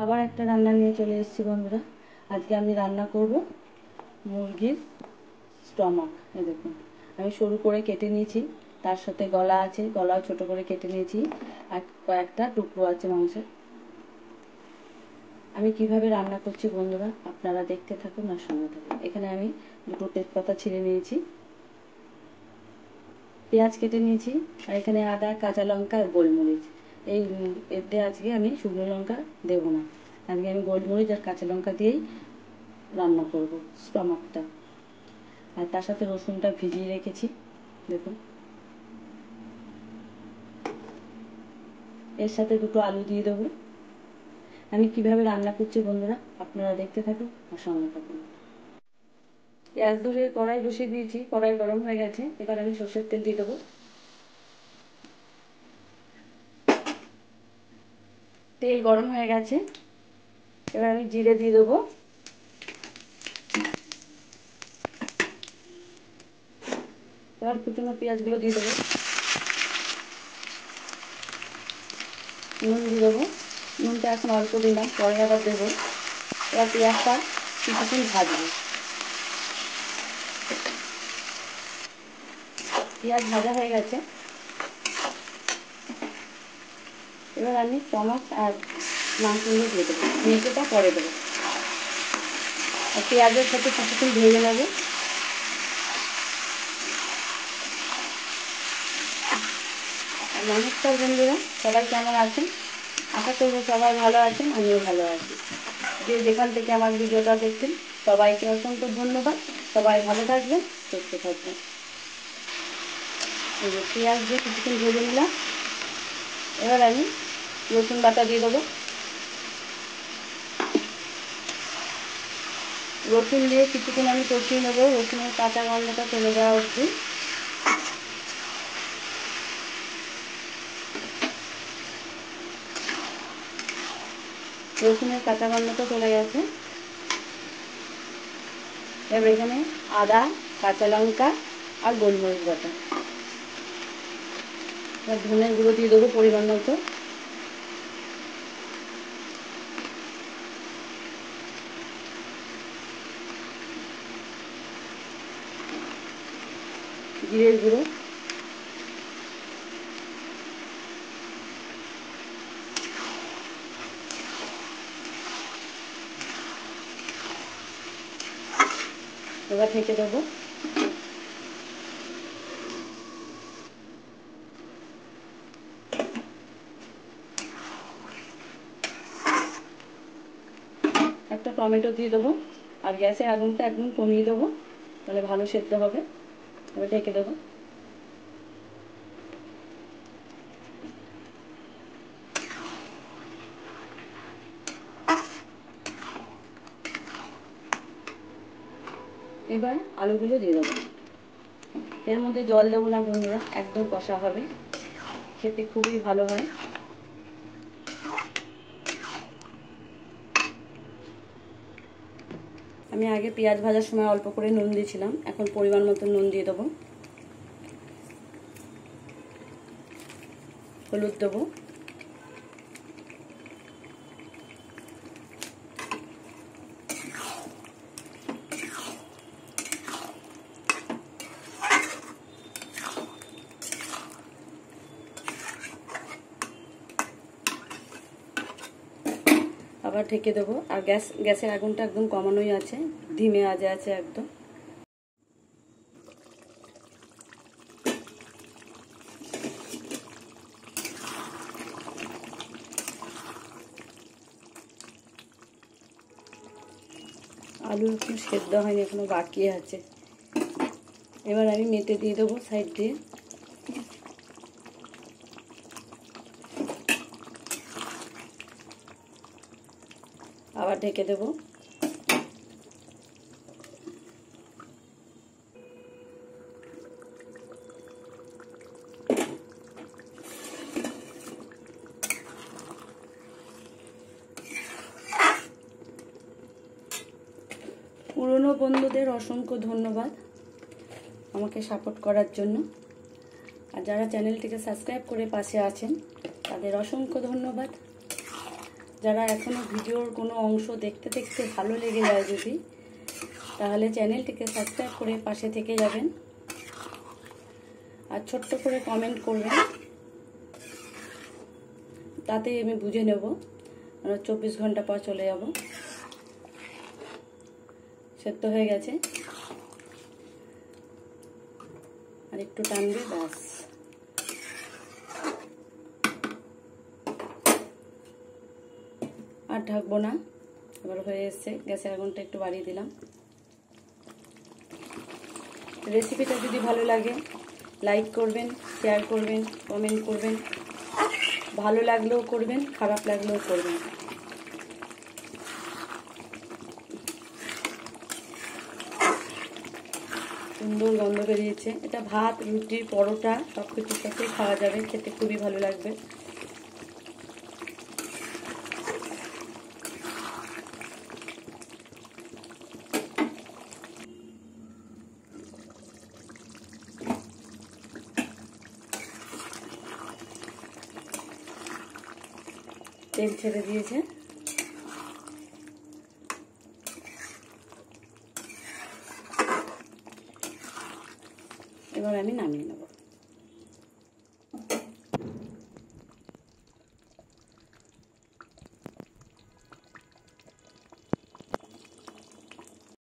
আবার একটা রান্না নিয়ে চলে এসেছি বন্ধুরা। আজকে আমি রান্না করব মুরগির স্টমাক। এই দেখুন, আমি সরু করে কেটে নিয়েছি, তার সাথে গলা আছে, গলাও ছোট করে কেটে নিয়েছি, আর কয়েকটা টুকরো আছে মাংসের। আমি কিভাবে রান্না করছি বন্ধুরা আপনারা দেখতে থাকুন আর সঙ্গে থাকুন। এখানে আমি দুটো তেজপাতা ছিঁড়ে নিয়েছি, পেঁয়াজ কেটে নিয়েছি, আর এখানে আদা, কাঁচা লঙ্কা আর গোলমরিচ। এতে আজকে আমি শুকনো লঙ্কা দেবো না, আজকে আমি গোলমরিচ আর কাঁচা লঙ্কা দিয়েই রান্না করব স্টমাকটা। আর তার সাথে রসুনটা ভিজিয়ে রেখেছি, দেখুন। এর সাথে দুটো আলু দিয়ে দেবো। আমি কিভাবে রান্না করছি বন্ধুরা আপনারা দেখতে থাকুন আর সঙ্গে থাকুন। গ্যাস ধরে কড়াই বসিয়ে দিয়েছি, কড়াই গরম হয়ে গেছে। এবার আমি সর্ষের তেল দিয়ে দেবো। তেল গরম হয়ে গেছে, এবার আমি জিরে দিয়ে দেবো। এবার কুচনো পেঁয়াজগুলো দিয়ে দেবো, নুন দিয়ে দেবো। নুনটা এখন অল্প দিলাম, পরে আবার দেবো। এবার পেঁয়াজটা কিছুক্ষণ ভাজবো। পেঁয়াজ ভাজা হয়ে গেছে, এবার আমি টমেটো আর মাংসগুলো দিয়ে দেবো। মেথিটা পরে দেবো, আর পেঁয়াজের সাথে কিছুক্ষণ ভেজে নেবো। আর নমস্কার বন্ধুরা, সবাই কেমন আছেন? আশা করবো সবাই ভালো আছেন, আমিও ভালো আছি। যে যেখান থেকে আমার ভিডিওটা দেখছেন সবাইকে অসংখ্য ধন্যবাদ। সবাই ভালো থাকবেন, সুস্থ থাকবেন। এই যে পেঁয়াজ দিয়ে কিছুক্ষণ ভেজে নিলাম, এবার আমি রসুন বাটা দিয়ে দেবো। রসুন দিয়ে কিছুক্ষণ আমি কষিয়ে নেবো, রসুনের কাঁচা গন্ধটা চলে যাওয়া অবধি। রসুনের কাঁচা গন্ধটা চলে গেছে, এবার এখানে আদা, কাঁচা লঙ্কা আর গোলমরিচ বাটা, এবার ধনের গুঁড়ো দিয়ে দেবো পরিমাণ মতো। জিরের গুঁড়ো, এবার ঢেকে দেবো। একটা টমেটো দিয়ে দেবো, আর গ্যাসের আগুনটা একদম কমিয়ে দেবো, তাহলে ভালো সেদ্ধ হবে। এবার ঢেকে দেবো। এবার আলুগুলো দিয়ে দেবো। এর মধ্যে জল দেবো না বন্ধুরা, একদম কষা হবে, খেতে খুবই ভালো হয়। আমি আগে পেঁয়াজ ভাজার সময় অল্প করে নুন দিয়েছিলাম, এখন পরিমাণ মতো নুন দিয়ে দেবো। হলুদ দেবো, আবার ঢেকে দেবো। আর গ্যাসের আগুনটা একদম কমানোই আছে, ধিমে আজে আছে একদম। আলু একটু সেদ্ধ হয়নি, এখনো বাকি আছে। এবার আমি মেটে দিয়ে দেবো সাইড দিয়ে। আবার ঢেকে দেবো। পুরনো বন্ধুদের অসংখ্য ধন্যবাদ আমাকে সাপোর্ট করার জন্য, আর যারা চ্যানেলটিকে সাবস্ক্রাইব করে পাশে আছেন তাদের অসংখ্য ধন্যবাদ। যারা এখনও ভিডিওর কোনো অংশ দেখতে দেখতে ভালো লেগে যায় যদি, তাহলে চ্যানেলটিকে সাবস্ক্রাইব করে পাশে থেকে যাবেন আর ছোট্ট করে কমেন্ট করবেন, তাতেই আমি বুঝে নেব। 24 ঘন্টা পর চলে যাব। সেদ্ধ হয়ে গেছে, আর একটু টানবে, ব্যাস। আর ঢাকবো না, এবার হয়ে এসছে। গ্যাসের আগুনটা একটু বাড়িয়ে দিলাম। রেসিপিটা যদি ভালো লাগে লাইক করবেন, শেয়ার করবেন, কমেন্ট করবেন। ভালো লাগলেও করবেন, খারাপ লাগলেও করবেন। সুন্দর গন্ধ বেরিয়েছে। এটা ভাত, রুটি, পরোটা সব কিছুর সাথেই খাওয়া যাবে, খেতে খুবই ভালো লাগবে। তেল ছেড়ে দিয়েছে, এবার আমি নামিয়ে নেব।